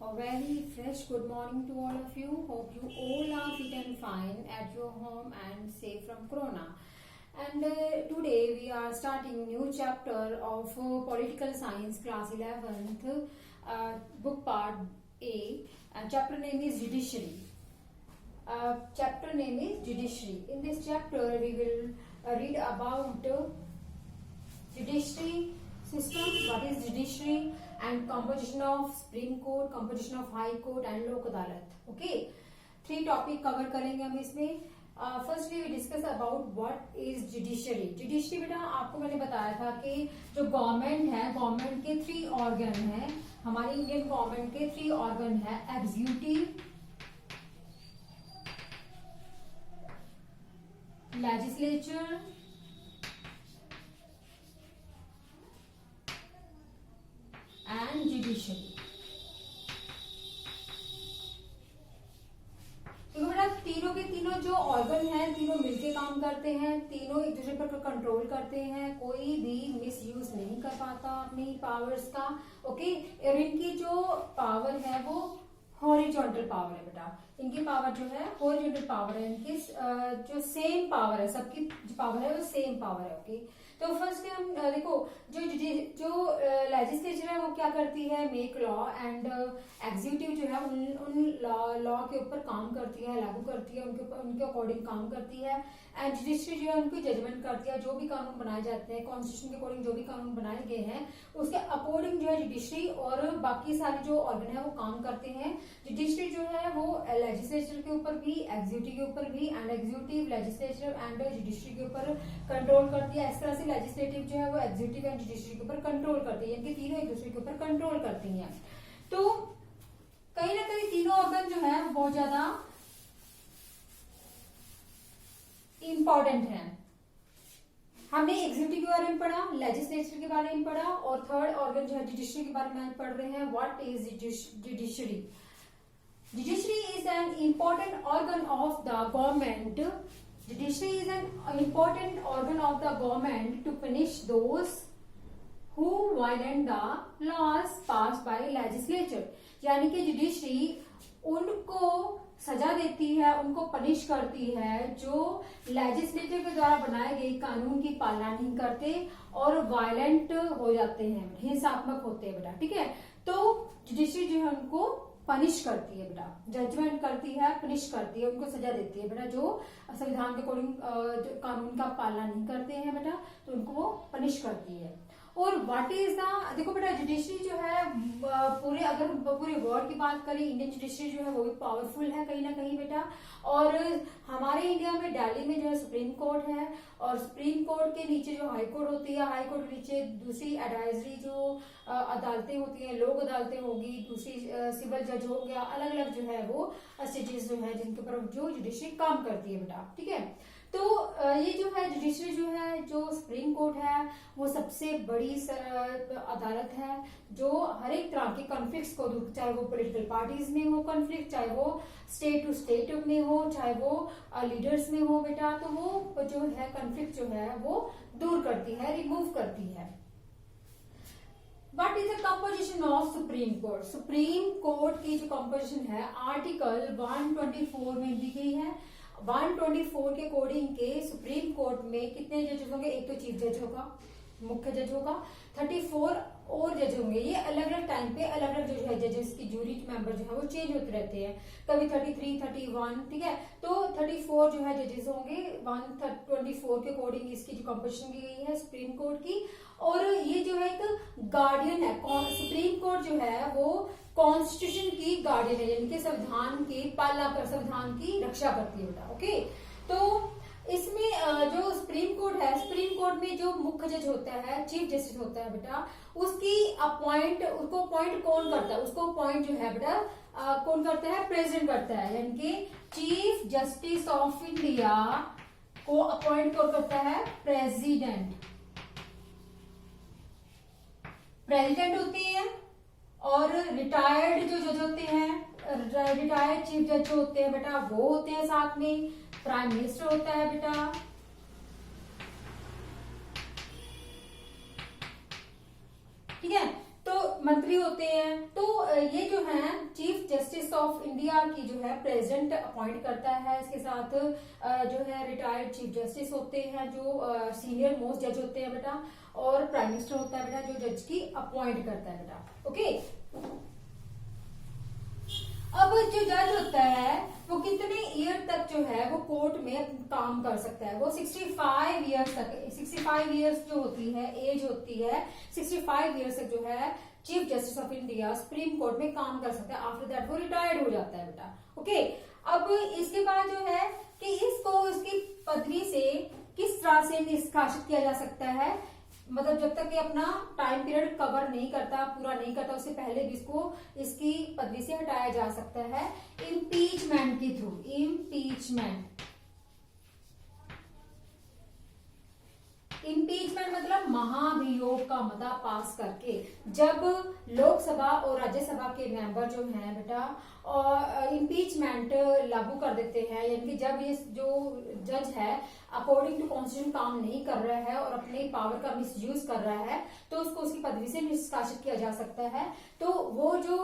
A very fresh good morning to all of you. Hope you all are fit and fine at your home and safe from corona. And today we are starting new chapter of political science class 11th book part A. Chapter name is judiciary. Chapter name is judiciary. In this chapter we will read about judiciary system, what is judiciary, and composition of Supreme Court, composition of High Court and लोक अदालत. Okay, 3 topic cover करेंगे हम इसमें. Firstly we discuss about what is judiciary. Judiciary बेटा आपको मैंने बताया था कि जो गवर्नमेंट है, गवर्नमेंट के 3 ऑर्गन है. हमारी इंडियन गवर्नमेंट के 3 ऑर्गन है: एग्जीक्यूटिव, लेजिस्लेचर एंड जुडिशरी. तो बेटा तीनों के तीनों जो ऑर्गन हैं, तीनों मिलके काम करते हैं, तीनों एक दूसरे पर कंट्रोल करते हैं. कोई भी मिस यूज नहीं कर पाता अपनी पावर्स का. ओके, और इनकी जो पावर है वो हॉरिजॉन्टल पावर है बेटा. इनकी पावर जो है हॉरिजॉन्टल पावर है. इनकी जो सेम पावर है, सबकी जो पावर है वो सेम पावर है. ओके, तो फर्स्ट हम देखो जो लेजिस्लेचर है वो क्या करती है, मेक लॉ. एंड एग्जीक्यूटिव जो है उन लॉ के ऊपर काम करती है, लागू करती है, उनके अकॉर्डिंग काम करती है. एंड जुडिशरी जो है उनकी जजमेंट करती है. जो भी कानून बनाए जाते हैं कॉन्स्टिट्यूशन के अकॉर्डिंग, जो भी कानून बनाए गए हैं उसके अकॉर्डिंग जो है जुडिशरी और बाकी सारे जो ऑर्गन है वो काम करते हैं. जुडिशरी जो है वो लेजिस्लेचर के ऊपर भी, एग्जीक्यूटिव के ऊपर भी, and executive, legislature and judiciary के ऊपर कंट्रोल करती है. इस तरह से लेजिस्लेटिव जो है वो एग्जीक्यूटिव एंड जुडिशरी के ऊपर कंट्रोल करती है. इनके तीनों एक दूसरे के ऊपर कंट्रोल करती हैं. तो कहीं ना कहीं तीनों ऑर्गन जो है बहुत ज्यादा इंपॉर्टेंट है. हमने एग्जीक्यूटिव के बारे में पढ़ा, लेजिस्लेचर के बारे में पढ़ा, और थर्ड ऑर्गन जो है जुडिशरी के बारे में पढ़ रहे हैं. What is judiciary? Judiciary is an important organ of the government. Judiciary is an important organ of the government to punish those who violate the laws passed by legislature. यानी कि जुडिशरी उनको सजा देती है, उनको पनिश करती है जो लेजिस्लेचर के द्वारा बनाए गए कानून की पालना नहीं करते और वायलेंट हो जाते हैं, हिंसात्मक होते हैं बेटा. ठीक है, तो जुडिशरी जो है उनको पनिश करती है बेटा, जजमेंट करती है, पनिश करती है, उनको सजा देती है बेटा जो संविधान के अकॉर्डिंग कानून का पालना नहीं करते हैं बेटा, तो उनको वो पनिश करती है. और व्हाट इज द, देखो बेटा जुडिशरी जो है पूरे, अगर पूरे वर्ल्ड की बात करें, इंडियन जुडिशरी जो है वो भी पावरफुल है कहीं ना कहीं बेटा. और हमारे इंडिया में दिल्ली में जो है सुप्रीम कोर्ट है, और सुप्रीम कोर्ट के नीचे जो हाई कोर्ट होती है, हाई कोर्ट के नीचे दूसरी एडवाइजरी जो अदालतें होती हैं, लोक अदालतें होगी, दूसरी सिविल जज हो गया, अलग अलग जो है वो स्टेजेस जो है जिनके ऊपर जो जुडिशरी काम करती है बेटा. ठीक है, तो ये जो है जुडिशरी जो है, जो सुप्रीम कोर्ट है वो सबसे बड़ी अदालत है जो हर एक तरह के कॉन्फ्लिक्ट्स को दूर, चाहे वो पॉलिटिकल पार्टीज में हो कॉन्फ्लिक्ट, चाहे वो स्टेट टू स्टेट में हो, चाहे वो लीडर्स में हो बेटा, तो वो जो है कॉन्फ्लिक्ट जो है वो दूर करती है, रिमूव करती है. What is the composition of supreme court? Supreme court की जो कंपोजिशन है आर्टिकल 124 में दी गई है. 124 के अकॉर्डिंग के सुप्रीम कोर्ट में कितने जज होंगे? एक तो चीफ जज होगा, मुख्य जज होगा, 34 और जज होंगे. ये अलग अलग टाइम पे अलग अलग जो है जजेस की जूरी मेंबर जो है वो चेंज होते रहते हैं, कभी 33, 31. ठीक है, तो 34 जो है जजेस होंगे. 124 के अकॉर्डिंग इसकी जो कंपोजिशन की गई है सुप्रीम कोर्ट की. और ये जो है एक गार्डियन है, सुप्रीम कोर्ट जो है वो कॉन्स्टिट्यूशन की गार्डियन है, यानी कि संविधान की पालना कर, संविधान की रक्षा करती है बेटा. ओके, तो इसमें जो सुप्रीम कोर्ट है, सुप्रीम कोर्ट में जो मुख्य जज होता है, चीफ जस्टिस होता है बेटा, उसको अपॉइंट कौन करता है? उसको अपॉइंट जो है बेटा कौन करता है? प्रेसिडेंट करता है. यानी कि चीफ जस्टिस ऑफ इंडिया को अपॉइंट कौन करता है? प्रेसिडेंट. प्रेसिडेंट होती है. और रिटायर्ड जो जज होते हैं, रिटायर्ड चीफ जज होते हैं बेटा वो होते हैं साथ में. प्राइम मिनिस्टर होता है बेटा. ठीक है, तो मंत्री होते हैं. तो ये जो है चीफ ऑफ इंडिया की जो है प्रेसिडेंट अपॉइंट करता है। इसके साथ जो है रिटायर्ड चीफ जस्टिस होते हैं जो सीनियर मोस्ट जज होते हैं बेटा, और प्राइम मिनिस्टर होता है बेटा जो जज की अपॉइंट करता है बेटा। ओके, अब जो जज होता है वो कितने ईयर तक जो है वो कोर्ट में काम कर सकता है? वो 65 ईयर्स तक, 65 ईयर्स जो होती है एज होती है, 65 ईयर्स तक जो है chief justice of India supreme court में काम कर सकता है। आफ्टर दैट वो रिटायर्ड हो जाता है बेटा। ओके, अब इसके बाद जो है कि इसको इसकी पदवी से किस तरह से निष्कासित किया जा सकता है, मतलब जब तक ये अपना टाइम पीरियड कवर नहीं करता, पूरा नहीं करता, उससे पहले भी इसको इसकी पदवी से हटाया जा सकता है इम्पीचमेंट के थ्रू। इम्पीचमेंट मतलब महाभियोग का मता पास करके। जब लोकसभा और राज्यसभा के मेंबर जो हैं बेटा और इम्पीचमेंट लागू कर देते हैं, यानी कि जब ये जो जज है अकॉर्डिंग टू कॉन्स्टिट्यूशन काम नहीं कर रहा है और अपने पावर का मिसयूज कर रहा है, तो उसको उसकी पदवी से निष्कासित किया जा सकता है। तो वो जो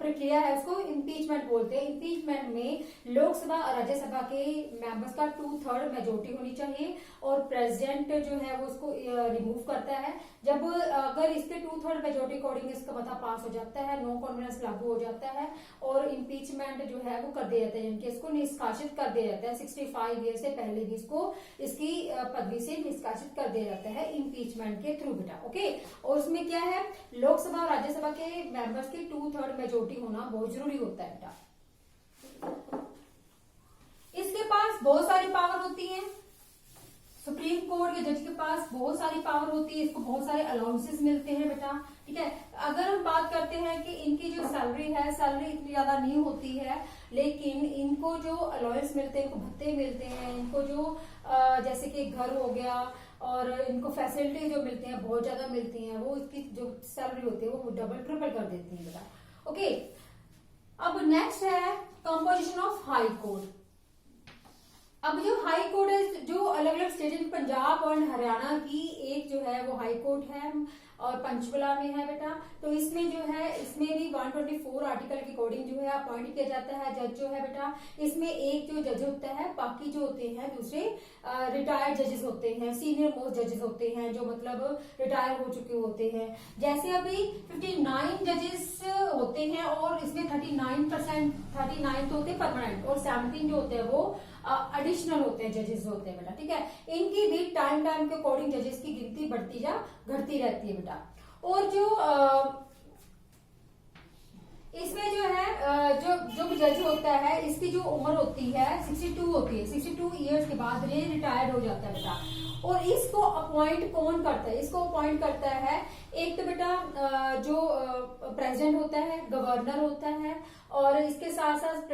प्रक्रिया है उसको इम्पीचमेंट बोलते हैं। इम्पीचमेंट में लोकसभा और राज्यसभा के मेंबर्स का 2/3 मेजोरिटी होनी चाहिए और प्रेसिडेंट जो है वो उसको रिमूव करता है। जब अगर इसके 2/3 मेजोरिटी अकॉर्डिंग इसका मता पास हो जाता है, नो कॉन्फिडेंस लागू हो जाता है और इम्पीचमेंट जो है वो कर दिया जाता है, यानी कि इसको निष्कासित कर दिया जाता है। 65 ईयर से पहले भी इसको इसकी पदवी से निष्कासित कर दिया जाता है इम्पीचमेंट के थ्रू बेटा। ओके, और उसमें क्या है, लोकसभा और राज्यसभा के मेंबर्स की 2/3 मेजोरिटी होना बहुत जरूरी होता है बेटा। इसके पास बहुत सारी पावर होती है, सुप्रीम कोर्ट के जज के पास बहुत सारी पावर होती है, इसको बहुत सारे अलाउंसेस मिलते हैं बेटा। ठीक है, अगर हम बात करते हैं कि इनकी जो सैलरी है, सैलरी इतनी ज्यादा नहीं होती है, लेकिन इनको जो अलाउंस मिलते हैं, इनको भत्ते मिलते हैं, इनको जो जैसे कि घर हो गया और इनको फैसिलिटी जो मिलती हैं बहुत ज्यादा मिलती हैं, वो इसकी जो सैलरी होती है वो डबल ट्रिपल कर देती है बेटा। ओके, अब नेक्स्ट है कंपोजिशन ऑफ हाई कोर्ट। अब जो हाई कोर्ट है, जो अलग अलग स्टेट, पंजाब और हरियाणा की एक जो है वो हाई कोर्ट है और पंचकुला में है बेटा। तो इसमें जो है, इसमें भी 124 आर्टिकल के अकॉर्डिंग जो है अपॉइंट किया जाता है जज जो है बेटा। इसमें एक जो जज होता है, बाकी जो होते हैं दूसरे रिटायर्ड जजेस होते हैं, सीनियर मोस्ट जजेस होते हैं जो मतलब रिटायर हो चुके होते हैं। जैसे अभी 59 जजेस होते हैं और इसमें 39 तो होते हैं परमानेंट और 17 जो होते हैं वो एडिशनल होते हैं, जजेस होते हैं बेटा। ठीक है, इनकी भी टाइम के अकॉर्डिंग जजेस की गिनती बढ़ती या घटती रहती है बेटा। और जो इसमें जो है जो जज होता है इसकी जो उम्र होती है 62 होती है। 62 ईयर्स के बाद ये रिटायर्ड हो जाता है बेटा। और इसको अपॉइंट कौन करता है? इसको अपॉइंट करता है एक तो बेटा जो प्रेसिडेंट होता है, गवर्नर होता है, और इसके साथ साथ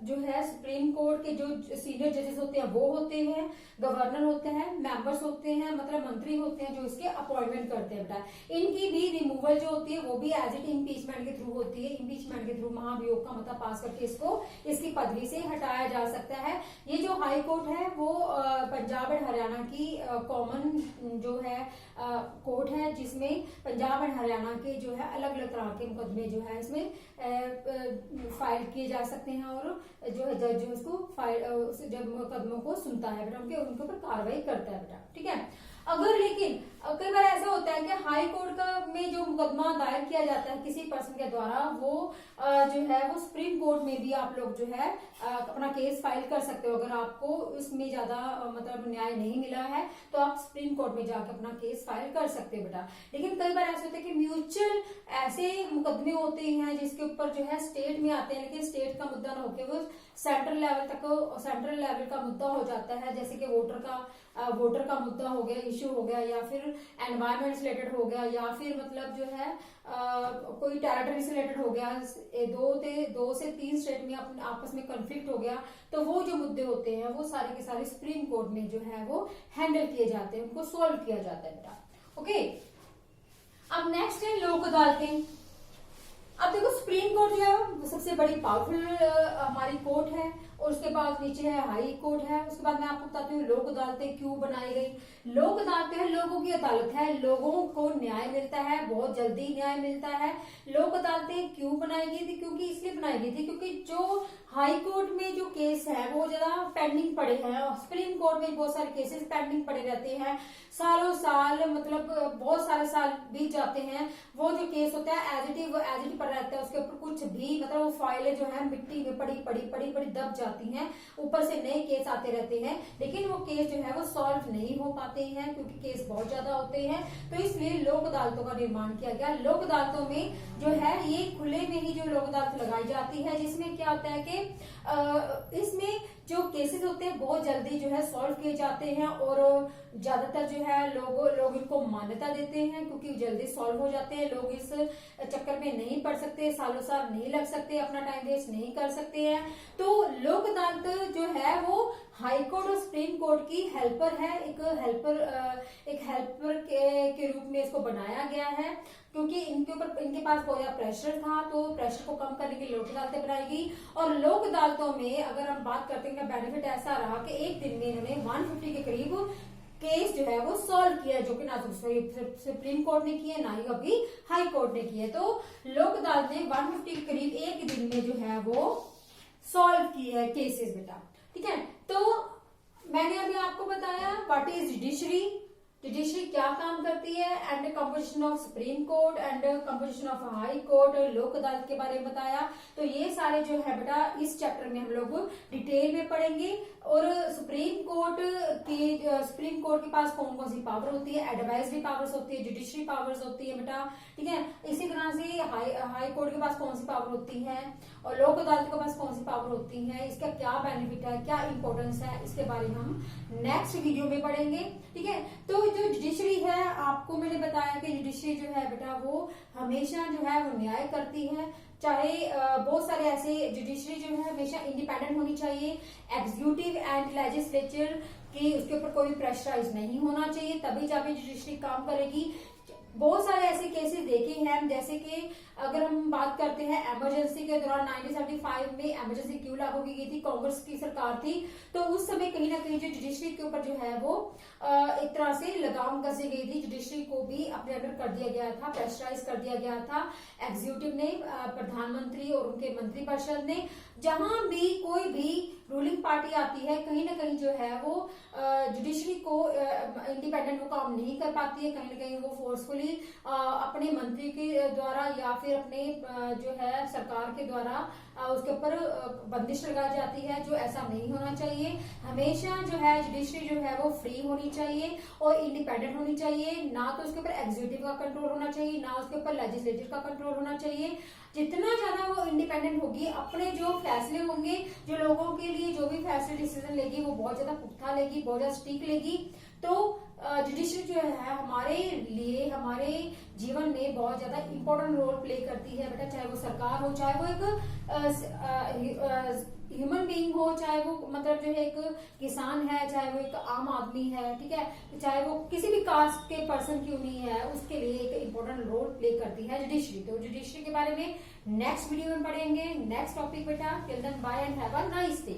जो है सुप्रीम कोर्ट के जो सीनियर जजेस होते हैं वो होते हैं, गवर्नर होते हैं, मेंबर्स होते हैं, मतलब मंत्री होते हैं जो इसके अपॉइंटमेंट करते हैं बेटा। इनकी भी रिमूवल जो होती है वो भी एज इट इम्पीचमेंट के थ्रू होती है। इम्पीचमेंट के थ्रू महाभियोग का मता पास करके इसको इसकी पदवी से हटाया जा सकता है। ये जो हाई कोर्ट है वो पंजाब एंड हरियाणा की कॉमन जो है कोर्ट है, जिसमें पंजाब एंड हरियाणा के जो है अलग अलग तरह के मुकदमे जो है इसमें फाइल किए जा सकते हैं और जो है जज जो इसको जब मुकदमों को सुनता है बेटा उनके ऊपर कार्रवाई करता है बेटा। ठीक है, अगर लेकिन कई बार ऐसा होता है कि हाई कोर्ट का में जो मुकदमा दायर किया जाता है किसी पर्सन के द्वारा, वो जो है वो सुप्रीम कोर्ट में भी आप लोग जो है अपना केस फाइल कर सकते हो। अगर आपको उसमें ज्यादा मतलब न्याय नहीं मिला है तो आप सुप्रीम कोर्ट में जाकर अपना केस फाइल कर सकते हो बेटा। लेकिन कई बार ऐसा होता है कि म्यूचुअल ऐसे मुकदमे होते हैं जिसके ऊपर जो है स्टेट में आते हैं, लेकिन स्टेट का मुद्दा न होकर वो सेंट्रल लेवल का मुद्दा हो जाता है, जैसे कि वोटर का मुद्दा हो गया, इश्यू हो गया, या फिर एनवायरमेंट से रिलेटेड हो गया, या फिर मतलब जो है कोई टेरिटरी से रिलेटेड हो गया, 2 से 3 स्टेट में आपस में कॉन्फ्लिक्ट हो गया, तो वो जो मुद्दे होते हैं वो सारे के सारे सुप्रीम कोर्ट में जो है वो हैंडल किए जाते हैं, उनको सोल्व किया जाता है बेटा। ओके, अब नेक्स्ट है लोक अदालतें। अब देखो सुप्रीम कोर्ट जो है सबसे बड़ी पावरफुल हमारी कोर्ट है और उसके बाद नीचे है हाई कोर्ट है। उसके बाद मैं आपको बताती हूँ लोक अदालतें क्यों बनाई गई। लोक अदालतें है लोगों की अदालत है, लोगों को न्याय मिलता है, बहुत जल्दी न्याय मिलता है। लोक अदालतें क्यों बनाई गई थी, क्योंकि इसलिए बनाई गई थी क्योंकि जो हाई कोर्ट में जो केस है वो ज्यादा पेंडिंग पड़े हैं, सुप्रीम कोर्ट में बहुत सारे केसेस पेंडिंग पड़े रहते हैं, सालों साल, मतलब बहुत सारे साल बीत जाते हैं। वो जो केस होता है एज इट पड़ा रहता है, उसके ऊपर कुछ भी मतलब वो फाइलें जो है मिट्टी में पड़ी दब जाती हैं, ऊपर से नए केस आते रहते हैं, लेकिन वो केस जो है वो सॉल्व नहीं हो पाते हैं क्योंकि केस बहुत ज्यादा होते हैं। तो इसलिए लोक अदालतों का निर्माण किया गया। लोक अदालतों में जो है ये खुले में ही जो लोक अदालत लगाई जाती है, जिसमें क्या होता है कि इसमें जो केसेस होते हैं बहुत जल्दी जो है सॉल्व किए जाते हैं और ज्यादातर जो है लोग इनको मान्यता देते हैं क्योंकि जल्दी सॉल्व हो जाते हैं। लोग इस चक्कर में नहीं पड़ सकते, सालों साल नहीं लग सकते, अपना टाइम वेस्ट नहीं कर सकते हैं। तो लोक अदालत जो है वो हाई कोर्ट और सुप्रीम कोर्ट की हेल्पर है, एक हेल्पर के रूप में इसको बनाया गया है क्योंकि इनके पास बहुत ज्यादा प्रेशर था, तो प्रेशर को कम करने के लिए लोक अदालतें बनाई गई। और लोक अदालतों में अगर हम बात करते हैं बेनिफिट ऐसा रहा कि एक दिन में इन्होंने 150 के करीब केस जो है वो सॉल्व किया, जो कि ना तो सुप्रीम कोर्ट ने किया ना ही अभी हाई कोर्ट ने किया। तो लोक अदालत ने 150 के करीब एक दिन में जो है वो सॉल्व किया है केसेस बेटा, ठीक है। तो मैंने अभी आपको बताया व्हाट इज जुडिशरी, जुडिशरी क्या काम करती है, and composition of supreme court and composition of high court, लोक अदालत के बारे में बताया। तो ये सारे जो है बेटा इस चैप्टर में हम लोग डिटेल में पढ़ेंगे। और सुप्रीम कोर्ट के पास कौन कौन सी पावर होती है, एडवाइजरी पावर्स होती है, जुडिशरी पावर्स होती है बेटा, ठीक है। इसी तरह से हाई कोर्ट के पास कौन सी पावर होती है और लोक अदालत के पास कौन सी पावर होती है, इसका क्या बेनिफिट है, क्या इंपॉर्टेंस है, इसके बारे में हम नेक्स्ट वीडियो में पढ़ेंगे, ठीक है। तो जो जुडिशरी है आपको मैंने बताया कि जुडिशरी जो है बेटा वो हमेशा जो है वो न्याय करती है, चाहे बहुत सारे ऐसे जुडिशरी जो है हमेशा इंडिपेंडेंट होनी चाहिए, एग्जीक्यूटिव एंड लेजिस्लेचर की उसके ऊपर कोई प्रेशराइज नहीं होना चाहिए, तभी जाके जुडिशरी काम करेगी। बहुत सारे ऐसे केसेस देखे हैं, जैसे कि अगर हम बात करते हैं इमरजेंसी के दौरान 1975 में इमरजेंसी क्यों लागू की गई थी, कांग्रेस की सरकार थी, तो उस समय कहीं ना कहीं जो जुडिशरी के ऊपर जो है वो एक तरह से लगाम कसी गई थी, जुडिशरी को भी अपने अंडर कर दिया गया था, प्रेशराइज कर दिया गया था एग्जीक्यूटिव ने, प्रधानमंत्री और उनके मंत्रिपरिषद ने। जहां भी कोई भी रूलिंग पार्टी आती है कहीं ना कहीं जो है वो जुडिशरी को इंडिपेंडेंट वो काम नहीं कर पाती है, कहीं ना कहीं वो फोर्सफुली अपने मंत्री के द्वारा या फिर अपने जो है सरकार के द्वारा उसके ऊपर बंदिश लगाई जाती है, जो ऐसा नहीं होना चाहिए। हमेशा जो है जुडिशरी जो है वो फ्री होनी चाहिए और इंडिपेंडेंट होनी चाहिए, ना तो उसके ऊपर एग्जीक्यूटिव का कंट्रोल होना चाहिए, ना उसके ऊपर लेजिस्लेटिव का कंट्रोल होना चाहिए। जितना ज्यादा वो इंडिपेंडेंट होगी, अपने जो फैसले होंगे, जो लोगों के लिए जो भी फैसले डिसीजन लेगी वो बहुत ज्यादा पुख्ता लेगी, बहुत ज्यादा स्ट्रिक्ट लेगी। तो जुडिशरी जो है हमारे लिए, हमारे जीवन में बहुत ज्यादा इंपॉर्टेंट रोल प्ले करती है बेटा, चाहे वो सरकार हो, चाहे वो एक ह्यूमन बीइंग हो, चाहे वो मतलब जो है एक किसान है, चाहे वो एक आम आदमी है, ठीक है, चाहे वो किसी भी कास्ट के पर्सन क्यों नहीं है, उसके लिए एक इंपॉर्टेंट रोल प्ले करती है जुडिशरी। तो जुडिशरी के बारे में नेक्स्ट वीडियो में पढ़ेंगे, नेक्स्ट टॉपिक बेटा। Till then bye and have a nice day.